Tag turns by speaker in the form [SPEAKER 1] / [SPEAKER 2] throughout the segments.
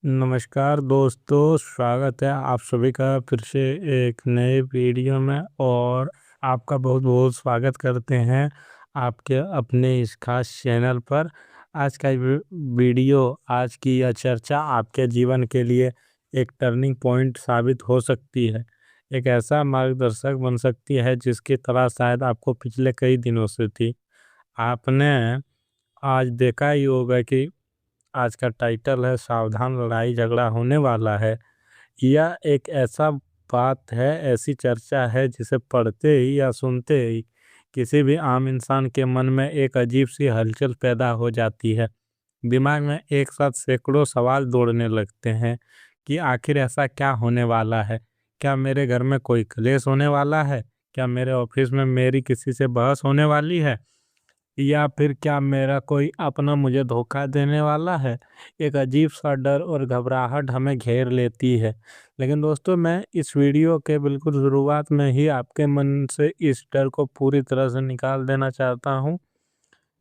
[SPEAKER 1] नमस्कार दोस्तों, स्वागत है आप सभी का फिर से एक नए वीडियो में। और आपका बहुत बहुत स्वागत करते हैं आपके अपने इस खास चैनल पर। आज का वीडियो, आज की यह चर्चा आपके जीवन के लिए एक टर्निंग पॉइंट साबित हो सकती है। एक ऐसा मार्गदर्शक बन सकती है जिसकी तलाश शायद आपको पिछले कई दिनों से थी। आपने आज देखा ही होगा कि आज का टाइटल है सावधान, लड़ाई झगड़ा होने वाला है। यह एक ऐसा बात है, ऐसी चर्चा है जिसे पढ़ते ही या सुनते ही किसी भी आम इंसान के मन में एक अजीब सी हलचल पैदा हो जाती है। दिमाग में एक साथ सैकड़ों सवाल दौड़ने लगते हैं कि आखिर ऐसा क्या होने वाला है। क्या मेरे घर में कोई क्लेश होने वाला है? क्या मेरे ऑफिस में मेरी किसी से बहस होने वाली है? या फिर क्या मेरा कोई अपना मुझे धोखा देने वाला है? एक अजीब सा डर और घबराहट हमें घेर लेती है। लेकिन दोस्तों, मैं इस वीडियो के बिल्कुल शुरुआत में ही आपके मन से इस डर को पूरी तरह से निकाल देना चाहता हूँ।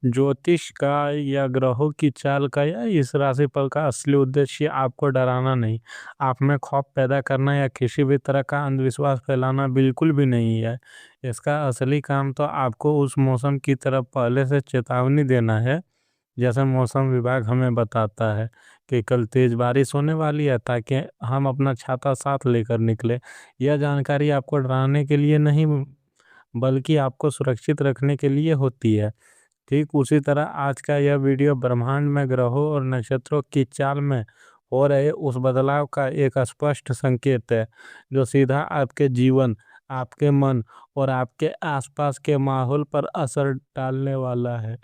[SPEAKER 1] ज्योतिष का या ग्रहों की चाल का या इस राशिफल का असली उद्देश्य आपको डराना नहीं, आप में खौफ पैदा करना या किसी भी तरह का अंधविश्वास फैलाना बिल्कुल भी नहीं है। इसका असली काम तो आपको उस मौसम की तरफ पहले से चेतावनी देना है। जैसे मौसम विभाग हमें बताता है कि कल तेज बारिश होने वाली है, ताकि हम अपना छाता साथ लेकर निकले। यह जानकारी आपको डराने के लिए नहीं, बल्कि आपको सुरक्षित रखने के लिए होती है। ठीक उसी तरह आज का यह वीडियो ब्रह्मांड में ग्रहों और नक्षत्रों की चाल में हो रहे उस बदलाव का एक स्पष्ट संकेत है, जो सीधा आपके जीवन, आपके मन और आपके आसपास के माहौल पर असर डालने वाला है।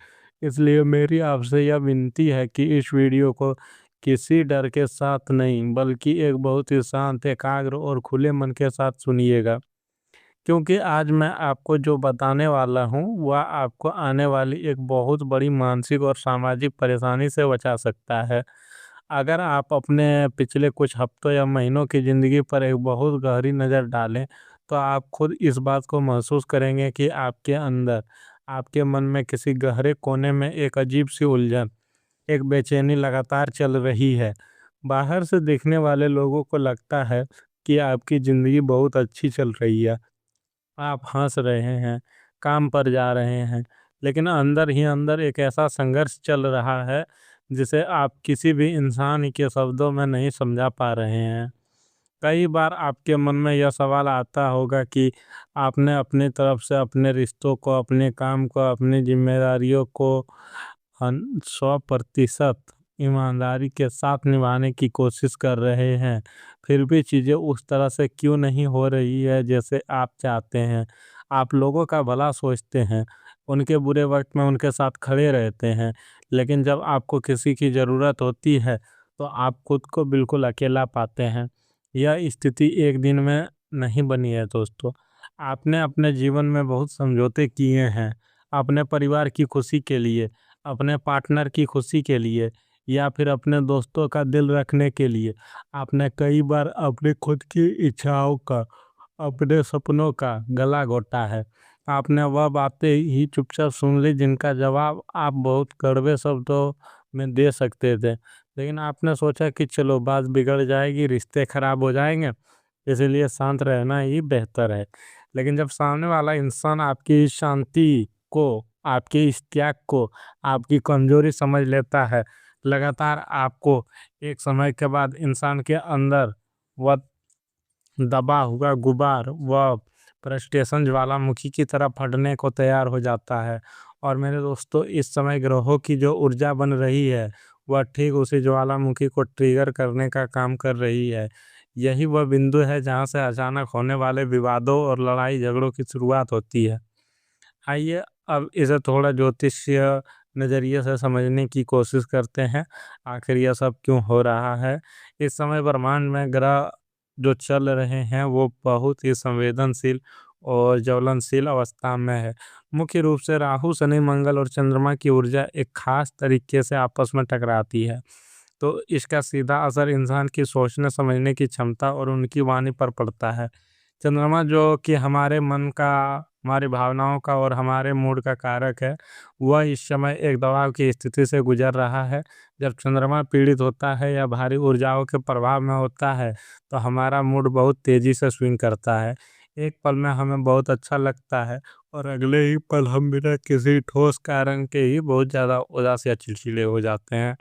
[SPEAKER 1] इसलिए मेरी आपसे यह विनती है कि इस वीडियो को किसी डर के साथ नहीं, बल्कि एक बहुत ही शांत, एकाग्र और खुले मन के साथ सुनिएगा। क्योंकि आज मैं आपको जो बताने वाला हूँ वह आपको आने वाली एक बहुत बड़ी मानसिक और सामाजिक परेशानी से बचा सकता है। अगर आप अपने पिछले कुछ हफ्तों या महीनों की ज़िंदगी पर एक बहुत गहरी नज़र डालें, तो आप खुद इस बात को महसूस करेंगे कि आपके अंदर, आपके मन में किसी गहरे कोने में एक अजीब सी उलझन, एक बेचैनी लगातार चल रही है। बाहर से देखने वाले लोगों को लगता है कि आपकी ज़िंदगी बहुत अच्छी चल रही है, आप हँस रहे हैं, काम पर जा रहे हैं, लेकिन अंदर ही अंदर एक ऐसा संघर्ष चल रहा है जिसे आप किसी भी इंसान के शब्दों में नहीं समझा पा रहे हैं। कई बार आपके मन में यह सवाल आता होगा कि आपने अपनी तरफ से अपने रिश्तों को, अपने काम को, अपनी जिम्मेदारियों को 100% ईमानदारी के साथ निभाने की कोशिश कर रहे हैं, फिर भी चीज़ें उस तरह से क्यों नहीं हो रही है जैसे आप चाहते हैं। आप लोगों का भला सोचते हैं, उनके बुरे वक्त में उनके साथ खड़े रहते हैं, लेकिन जब आपको किसी की ज़रूरत होती है तो आप खुद को बिल्कुल अकेला पाते हैं। यह स्थिति एक दिन में नहीं बनी है दोस्तों। आपने अपने जीवन में बहुत समझौते किए हैं, अपने परिवार की खुशी के लिए, अपने पार्टनर की खुशी के लिए, या फिर अपने दोस्तों का दिल रखने के लिए। आपने कई बार अपनी खुद की इच्छाओं का, अपने सपनों का गला घोटा है। आपने वह बातें ही चुपचाप सुन ली जिनका जवाब आप बहुत कड़वे शब्दों में दे सकते थे, लेकिन आपने सोचा कि चलो बात बिगड़ जाएगी, रिश्ते खराब हो जाएंगे, इसीलिए शांत रहना ही बेहतर है। लेकिन जब सामने वाला इंसान आपकी इस शांति को, आपके इस त्याग को, आपकी कमजोरी समझ लेता है, लगातार आपको एक समय के बाद इंसान के अंदर वह दबा हुआ गुबार, वह फ्रस्ट्रेशन ज्वालामुखी की तरह फटने को तैयार हो जाता है। और मेरे दोस्तों, इस समय ग्रहों की जो ऊर्जा बन रही है वह ठीक उसी ज्वालामुखी को ट्रिगर करने का काम कर रही है। यही वह बिंदु है जहाँ से अचानक होने वाले विवादों और लड़ाई झगड़ों की शुरुआत होती है। आइए अब इसे थोड़ा ज्योतिषीय नज़रिए से समझने की कोशिश करते हैं। आखिर यह सब क्यों हो रहा है? इस समय ब्रह्मांड में ग्रह जो चल रहे हैं वो बहुत ही संवेदनशील और ज्वलनशील अवस्था में है। मुख्य रूप से राहु, शनि, मंगल और चंद्रमा की ऊर्जा एक खास तरीके से आपस में टकराती है। तो इसका सीधा असर इंसान की सोचने समझने की क्षमता और उनकी वाणी पर पड़ता है। चंद्रमा जो कि हमारे मन का हमारी भावनाओं का और हमारे मूड का कारक है, वह इस समय एक दबाव की स्थिति से गुजर रहा है। जब चंद्रमा पीड़ित होता है या भारी ऊर्जाओं के प्रभाव में होता है, तो हमारा मूड बहुत तेज़ी से स्विंग करता है। एक पल में हमें बहुत अच्छा लगता है और अगले ही पल हम बिना किसी ठोस कारण के ही बहुत ज़्यादा उदास या चिड़चिड़े हो जाते हैं।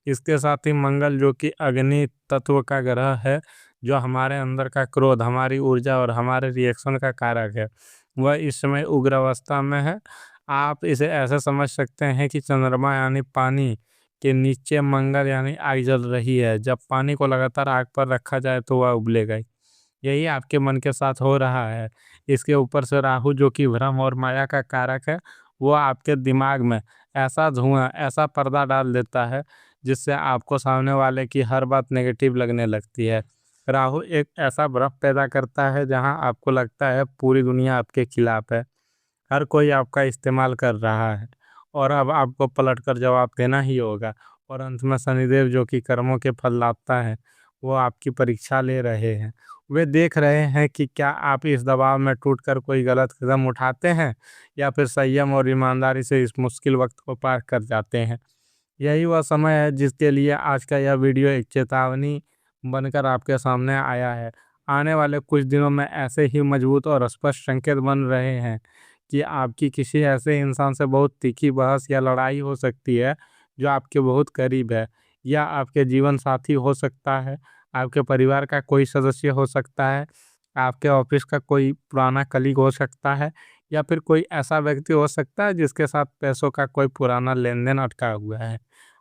[SPEAKER 1] इसके साथ ही मंगल, जो कि अग्नि तत्व का ग्रह है, जो हमारे अंदर का क्रोध, हमारी ऊर्जा और हमारे रिएक्शन का कारक है, वह इस समय उग्र अवस्था में है। आप इसे ऐसे समझ सकते हैं कि चंद्रमा यानी पानी के नीचे मंगल यानी आग जल रही है। जब पानी को लगातार आग पर रखा जाए तो वह उबलेगा ही। यही आपके मन के साथ हो रहा है। इसके ऊपर से राहु, जो कि भ्रम और माया का कारक है, वो आपके दिमाग में ऐसा धुआं, ऐसा पर्दा डाल देता है, जिससे आपको सामने वाले की हर बात नेगेटिव लगने लगती है। राहु एक ऐसा भ्रम पैदा करता है जहां आपको लगता है पूरी दुनिया आपके खिलाफ है, हर कोई आपका इस्तेमाल कर रहा है और अब आपको पलटकर जवाब देना ही होगा। और अंत में शनिदेव, जो कि कर्मों के फल लाता है, वो आपकी परीक्षा ले रहे हैं। वे देख रहे हैं कि क्या आप इस दबाव में टूटकर कोई गलत कदम उठाते हैं या फिर संयम और ईमानदारी से इस मुश्किल वक्त को पार कर जाते हैं। यही वह समय है जिसके लिए आज का यह वीडियो एक चेतावनी बनकर आपके सामने आया है। आने वाले कुछ दिनों में ऐसे ही मजबूत और स्पष्ट संकेत बन रहे हैं कि आपकी किसी ऐसे इंसान से बहुत तीखी बहस या लड़ाई हो सकती है, जो आपके बहुत करीब है, या आपके जीवन साथी हो सकता है, आपके परिवार का कोई सदस्य हो सकता है, आपके ऑफिस का कोई पुराना कलीग हो सकता है, या फिर कोई ऐसा व्यक्ति हो सकता है जिसके साथ पैसों का कोई पुराना लेन-देन अटका हुआ है।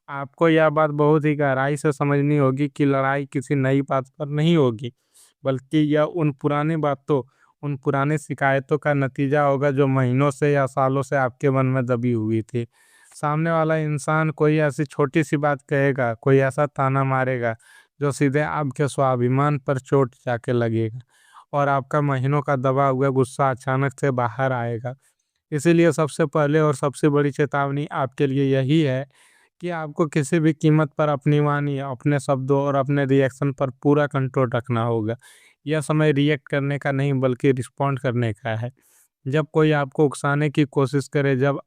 [SPEAKER 1] आपको यह बात बहुत ही गहराई से समझनी होगी कि लड़ाई किसी नई बात पर नहीं होगी, बल्कि यह उन पुरानी शिकायतों का नतीजा होगा जो महीनों से या सालों से आपके मन में दबी हुई थी। सामने वाला इंसान कोई ऐसी छोटी-सी बात कहेगा, कोई ऐसा ताना मारेगा, जो सीधे आपके स्वाभिमान पर चोट जाके लगेगा और आपका महीनों का दबा हुआ गुस्सा अचानक से बाहर आएगा। इसीलिए सबसे पहले और सबसे बड़ी चेतावनी आपके लिए यही है कि आपको किसी भी कीमत पर अपनी वाणी, अपने शब्दों और अपने रिएक्शन पर पूरा कंट्रोल रखना होगा। यह समय रिएक्ट करने का नहीं, बल्कि रिस्पॉन्ड करने का है। जब कोई आपको उकसाने की कोशिश करे, जब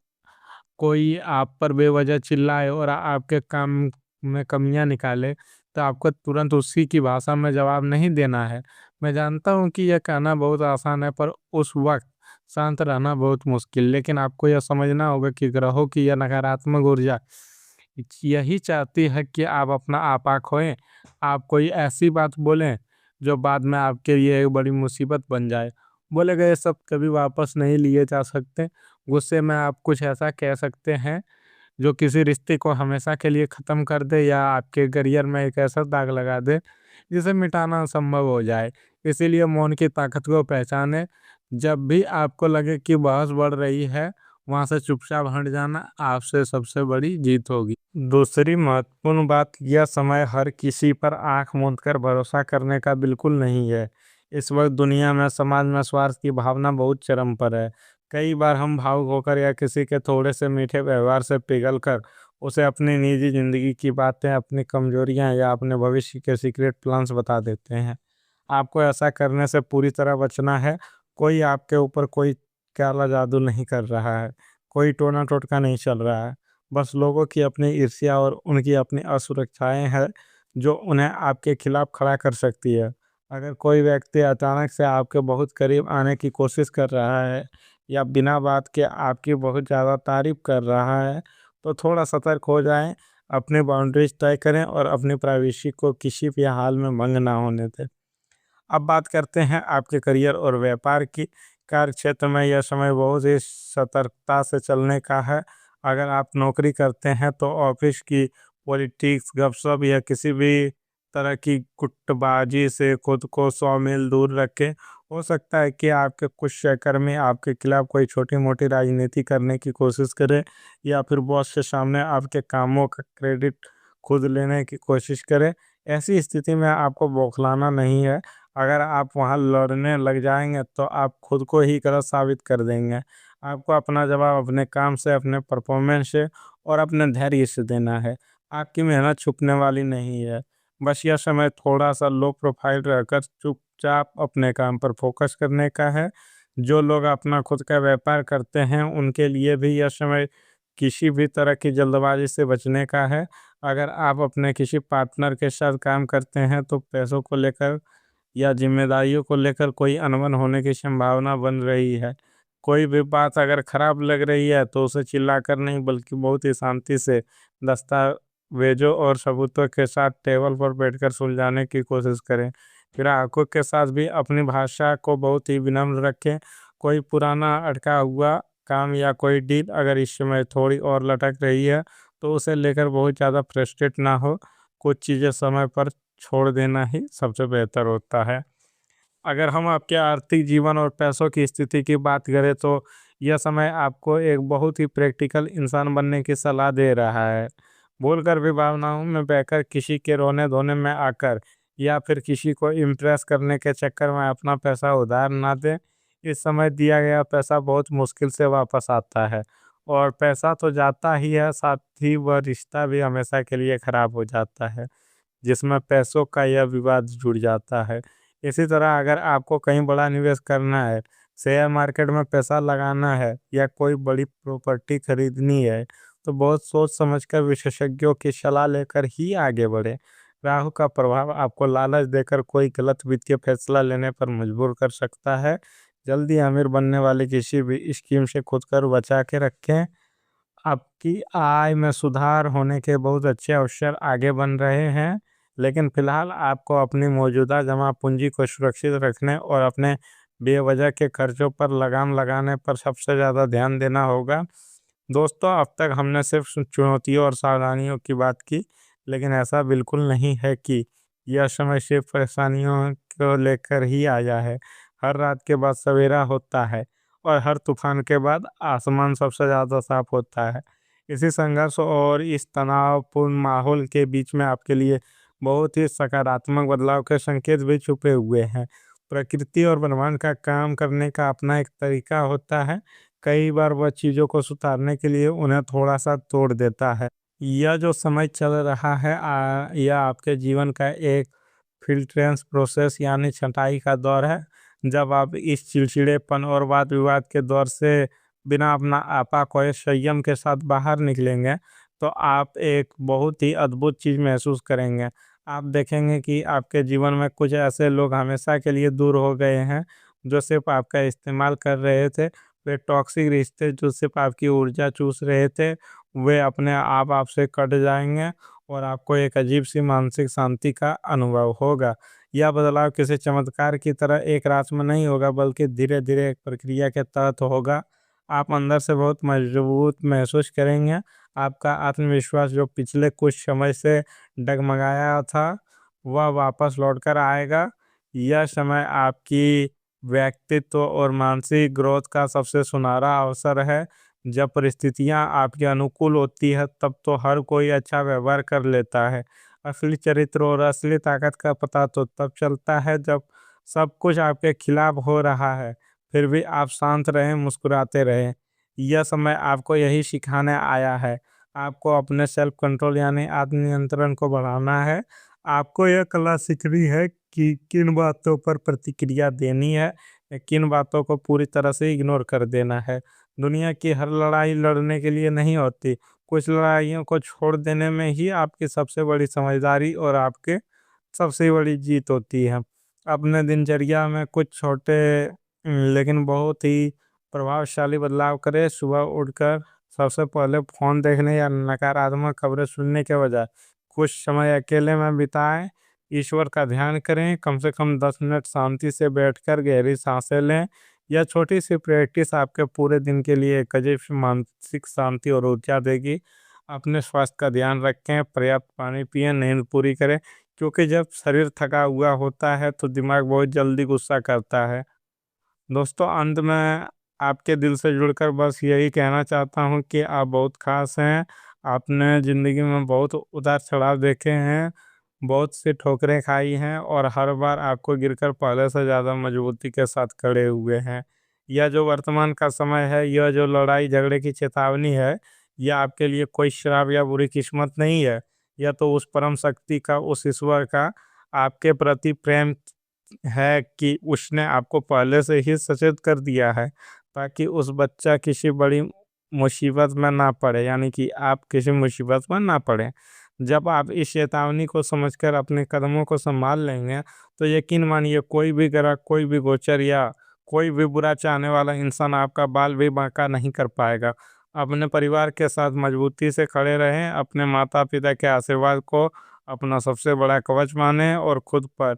[SPEAKER 1] कोई आप पर बेवजह चिल्लाए और आपके काम में कमियां निकाले, तो आपको तुरंत उसी की भाषा में जवाब नहीं देना है। मैं जानता हूं कि यह कहना बहुत आसान है, पर उस वक्त शांत रहना बहुत मुश्किल। लेकिन आपको यह समझना होगा कि ग्रहों की यह नकारात्मक ऊर्जा यही चाहती है कि आप अपना आपा खोएं। आप कोई ऐसी बात बोलें जो बाद में आपके लिए एक बड़ी मुसीबत बन जाए। बोले गए सब कभी वापस नहीं लिए जा सकते। गुस्से में आप कुछ ऐसा कह सकते हैं जो किसी रिश्ते को हमेशा के लिए ख़त्म कर दे या आपके करियर में एक ऐसा दाग लगा दे जिसे मिटाना असंभव हो जाए। इसीलिए मौन की ताकत को पहचानें। जब भी आपको लगे कि बहस बढ़ रही है, वहाँ से चुपचाप हट जाना आपसे सबसे बड़ी जीत होगी। दूसरी महत्वपूर्ण बात, यह समय हर किसी पर आंख मूंद कर भरोसा करने का बिल्कुल नहीं है। इस वक्त दुनिया में, समाज में स्वार्थ की भावना बहुत चरम पर है। कई बार हम भावुक होकर या किसी के थोड़े से मीठे व्यवहार से पिघल कर उसे अपनी निजी जिंदगी की बातें, अपनी कमजोरियां या अपने भविष्य के सीक्रेट प्लान्स बता देते हैं। आपको ऐसा करने से पूरी तरह बचना है। कोई आपके ऊपर कोई काला जादू नहीं कर रहा है, कोई टोना टोटका नहीं चल रहा है। बस लोगों की अपनी ईर्ष्या और उनकी अपनी असुरक्षाएं हैं, जो उन्हें आपके खिलाफ खड़ा कर सकती है। अगर कोई व्यक्ति अचानक से आपके बहुत करीब आने की कोशिश कर रहा है या बिना बात के आपकी बहुत ज़्यादा तारीफ कर रहा है, तो थोड़ा सतर्क हो जाएं। अपनी बाउंड्रीज तय करें और अपनी प्राइवेसी को किसी भी हाल में भंग ना होने दें। अब बात करते हैं आपके करियर और व्यापार की। कार्य क्षेत्र में यह समय बहुत ही सतर्कता से चलने का है। अगर आप नौकरी करते हैं तो ऑफिस की पॉलिटिक्स, गपशप या किसी भी तरह की गुटबाजी से खुद को 100 मील दूर रखें। हो सकता है कि आपके कुछ सहकर्मी आपके खिलाफ कोई छोटी मोटी राजनीति करने की कोशिश करें या फिर बॉस के सामने आपके कामों का क्रेडिट खुद लेने की कोशिश करें। ऐसी स्थिति में आपको बौखलाना नहीं है। अगर आप वहाँ लड़ने लग जाएंगे तो आप खुद को ही गलत साबित कर देंगे। आपको अपना जवाब अपने काम से, अपने परफॉर्मेंस से और अपने धैर्य से देना है। आपकी मेहनत छुपने वाली नहीं है। बस यह समय थोड़ा सा लो प्रोफाइल रहकर चुपचाप अपने काम पर फोकस करने का है। जो लोग अपना खुद का व्यापार करते हैं उनके लिए भी यह समय किसी भी तरह की जल्दबाजी से बचने का है। अगर आप अपने किसी पार्टनर के साथ काम करते हैं तो पैसों को लेकर या जिम्मेदारियों को लेकर कोई अनबन होने की संभावना बन रही है। कोई भी बात अगर खराब लग रही है तो उसे चिल्लाकर नहीं बल्कि बहुत ही शांति से दस्तावेजों और सबूतों के साथ टेबल पर बैठकर सुलझाने की कोशिश करें। ग्राहकों के साथ भी अपनी भाषा को बहुत ही विनम्र रखें। कोई पुराना अटका हुआ काम या कोई डील अगर इस समय थोड़ी और लटक रही है तो उसे लेकर बहुत ज़्यादा फ्रस्ट्रेट ना हो। कुछ चीज़ें समय पर छोड़ देना ही सबसे बेहतर होता है। अगर हम आपके आर्थिक जीवन और पैसों की स्थिति की बात करें तो यह समय आपको एक बहुत ही प्रैक्टिकल इंसान बनने की सलाह दे रहा है। बोलकर भी भावनाओं में बहकर किसी के रोने धोने में आकर या फिर किसी को इम्प्रेस करने के चक्कर में अपना पैसा उधार ना दें। इस समय दिया गया पैसा बहुत मुश्किल से वापस आता है और पैसा तो जाता ही है, साथ ही वह रिश्ता भी हमेशा के लिए खराब हो जाता है जिसमें पैसों का यह विवाद जुड़ जाता है। इसी तरह अगर आपको कहीं बड़ा निवेश करना है, शेयर मार्केट में पैसा लगाना है या कोई बड़ी प्रॉपर्टी खरीदनी है, तो बहुत सोच समझकर विशेषज्ञों की सलाह लेकर ही आगे बढ़े। राहु का प्रभाव आपको लालच देकर कोई गलत वित्तीय फैसला लेने पर मजबूर कर सकता है। जल्दी अमीर बनने वाली किसी भी स्कीम से खुद को बचा के रखें। आपकी आय में सुधार होने के बहुत अच्छे अवसर आगे बन रहे हैं, लेकिन फिलहाल आपको अपनी मौजूदा जमा पूंजी को सुरक्षित रखने और अपने बेवजह के खर्चों पर लगाम लगाने पर सबसे ज़्यादा ध्यान देना होगा। दोस्तों, अब तक हमने सिर्फ चुनौतियों और सावधानियों की बात की, लेकिन ऐसा बिल्कुल नहीं है कि यह समय सिर्फ परेशानियों को लेकर ही आया है। हर रात के बाद सवेरा होता है और हर तूफान के बाद आसमान सबसे ज़्यादा साफ होता है। इसी संघर्ष और इस तनावपूर्ण माहौल के बीच में आपके लिए बहुत ही सकारात्मक बदलाव के संकेत भी छुपे हुए हैं। प्रकृति और ब्रह्मांड का काम करने का अपना एक तरीका होता है। कई बार वह चीज़ों को सुधारने के लिए उन्हें थोड़ा सा तोड़ देता है। यह जो समय चल रहा है यह आपके जीवन का एक फिल्ट्रेंस प्रोसेस यानी छँटाई का दौर है। जब आप इस चिड़चिड़ेपन और वाद विवाद के दौर से बिना अपना आपा खोए संयम के साथ बाहर निकलेंगे तो आप एक बहुत ही अद्भुत चीज़ महसूस करेंगे। आप देखेंगे कि आपके जीवन में कुछ ऐसे लोग हमेशा के लिए दूर हो गए हैं जो सिर्फ आपका इस्तेमाल कर रहे थे। वे टॉक्सिक रिश्ते जो सिर्फ आपकी ऊर्जा चूस रहे थे, वे अपने आप आपसे कट जाएंगे और आपको एक अजीब सी मानसिक शांति का अनुभव होगा। यह बदलाव किसी चमत्कार की तरह एक रात में नहीं होगा बल्कि धीरे धीरे एक प्रक्रिया के तहत होगा। आप अंदर से बहुत मजबूत महसूस करेंगे। आपका आत्मविश्वास जो पिछले कुछ समय से डगमगाया था वह वापस लौटकर आएगा। यह समय आपकी व्यक्तित्व और मानसिक ग्रोथ का सबसे सुनहरा अवसर है। जब परिस्थितियां आपके अनुकूल होती है तब तो हर कोई अच्छा व्यवहार कर लेता है। असली चरित्र और असली ताकत का पता तो तब चलता है जब सब कुछ आपके खिलाफ हो रहा है फिर भी आप शांत रहें, मुस्कुराते रहें। यह समय आपको यही सिखाने आया है। आपको अपने सेल्फ कंट्रोल यानी आत्म नियंत्रण को बढ़ाना है। आपको यह कला सीखनी है कि किन बातों पर प्रतिक्रिया देनी है या किन बातों को पूरी तरह से इग्नोर कर देना है। दुनिया की हर लड़ाई लड़ने के लिए नहीं होती। कुछ लड़ाइयों को छोड़ देने में ही आपकी सबसे बड़ी समझदारी और आपके सबसे बड़ी जीत होती है। अपने दिनचर्या में कुछ छोटे लेकिन बहुत ही प्रभावशाली बदलाव करें। सुबह उठकर सबसे पहले फ़ोन देखने या नकारात्मक खबरें सुनने के बजाय कुछ समय अकेले में बिताएं। ईश्वर का ध्यान करें, कम से कम 10 मिनट शांति से बैठकर गहरी सांसें लें। यह छोटी सी प्रैक्टिस आपके पूरे दिन के लिए एक अजीब सी मानसिक शांति और ऊर्जा देगी। अपने स्वास्थ्य का ध्यान रखें, पर्याप्त पानी पिएं, नींद पूरी करें, क्योंकि जब शरीर थका हुआ होता है तो दिमाग बहुत जल्दी गुस्सा करता है। दोस्तों, अंत में आपके दिल से जुड़कर बस यही कहना चाहता हूँ कि आप बहुत खास हैं। आपने ज़िंदगी में बहुत उतार चढ़ाव देखे हैं, बहुत सी ठोकरें खाई हैं और हर बार आपको गिरकर पहले से ज़्यादा मजबूती के साथ खड़े हुए हैं। यह जो वर्तमान का समय है, यह जो लड़ाई झगड़े की चेतावनी है, यह आपके लिए कोई श्राप या बुरी किस्मत नहीं है। यह तो उस परम शक्ति का, उस ईश्वर का आपके प्रति प्रेम है कि उसने आपको पहले से ही सचेत कर दिया है, ताकि उस बच्चा किसी बड़ी मुसीबत में ना पड़े, यानी कि आप किसी मुसीबत में ना पड़े। जब आप इस चेतावनी को समझकर अपने कदमों को संभाल लेंगे, तो यकीन मानिए कोई भी ग्रह, कोई भी गोचर या कोई भी बुरा चाहने वाला इंसान आपका बाल भी बांका नहीं कर पाएगा। अपने परिवार के साथ मजबूती से खड़े रहें, अपने माता पिता के आशीर्वाद को अपना सबसे बड़ा कवच माने और खुद पर,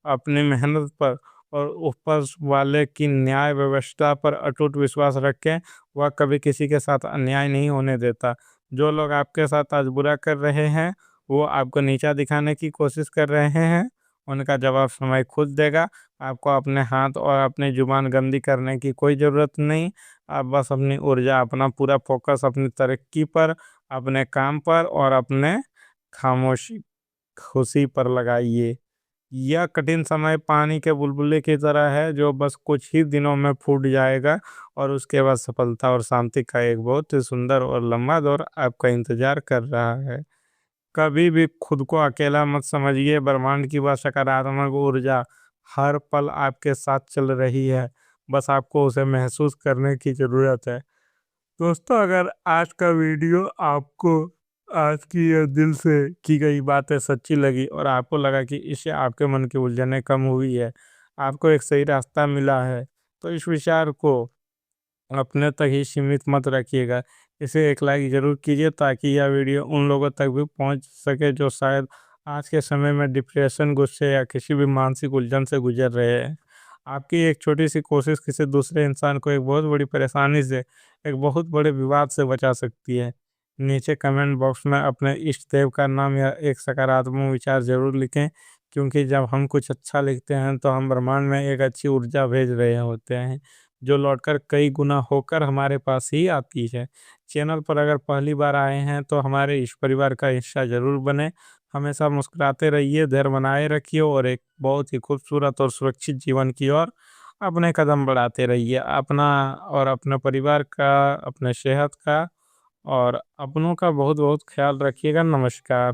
[SPEAKER 1] अपनी मेहनत पर और ऊपर वाले की न्याय व्यवस्था पर अटूट विश्वास रखें। वह कभी किसी के साथ अन्याय नहीं होने देता। जो लोग आपके साथ आज बुरा कर रहे हैं, वो आपको नीचा दिखाने की कोशिश कर रहे हैं, उनका जवाब समय खुद देगा। आपको अपने हाथ और अपनी जुबान गंदी करने की कोई ज़रूरत नहीं। आप बस अपनी ऊर्जा, अपना पूरा फोकस अपनी तरक्की पर, अपने काम पर और अपने खामोशी खुशी पर लगाइए। यह कठिन समय पानी के बुलबुले की तरह है, जो बस कुछ ही दिनों में फूट जाएगा और उसके बाद सफलता और शांति का एक बहुत ही सुंदर और लंबा दौर आपका इंतजार कर रहा है। कभी भी खुद को अकेला मत समझिए। ब्रह्मांड की वह सकारात्मक ऊर्जा हर पल आपके साथ चल रही है, बस आपको उसे महसूस करने की ज़रूरत है। दोस्तों, अगर आज का वीडियो आपको, आज की ये दिल से की गई बातें सच्ची लगी और आपको लगा कि इससे आपके मन की उलझनें कम हुई है, आपको एक सही रास्ता मिला है, तो इस विचार को अपने तक ही सीमित मत रखिएगा। इसे एक लाइक ज़रूर कीजिए, ताकि यह वीडियो उन लोगों तक भी पहुंच सके जो शायद आज के समय में डिप्रेशन, गुस्से या किसी भी मानसिक उलझन से गुजर रहे हैं। आपकी एक छोटी सी कोशिश किसी दूसरे इंसान को एक बहुत बड़ी परेशानी से, एक बहुत बड़े विवाद से बचा सकती है। नीचे कमेंट बॉक्स में अपने इष्ट देव का नाम या एक सकारात्मक विचार ज़रूर लिखें, क्योंकि जब हम कुछ अच्छा लिखते हैं तो हम ब्रह्मांड में एक अच्छी ऊर्जा भेज रहे होते हैं, जो लौटकर कई गुना होकर हमारे पास ही आती है। चैनल पर अगर पहली बार आए हैं तो हमारे इस परिवार का हिस्सा ज़रूर बने। हमेशा मुस्कुराते रहिए, धैर्य बनाए रखिए और एक बहुत ही खूबसूरत और सुरक्षित जीवन की ओर अपने कदम बढ़ाते रहिए। अपना और अपने परिवार का, अपने सेहत का और अपनों का बहुत बहुत ख्याल रखिएगा। नमस्कार।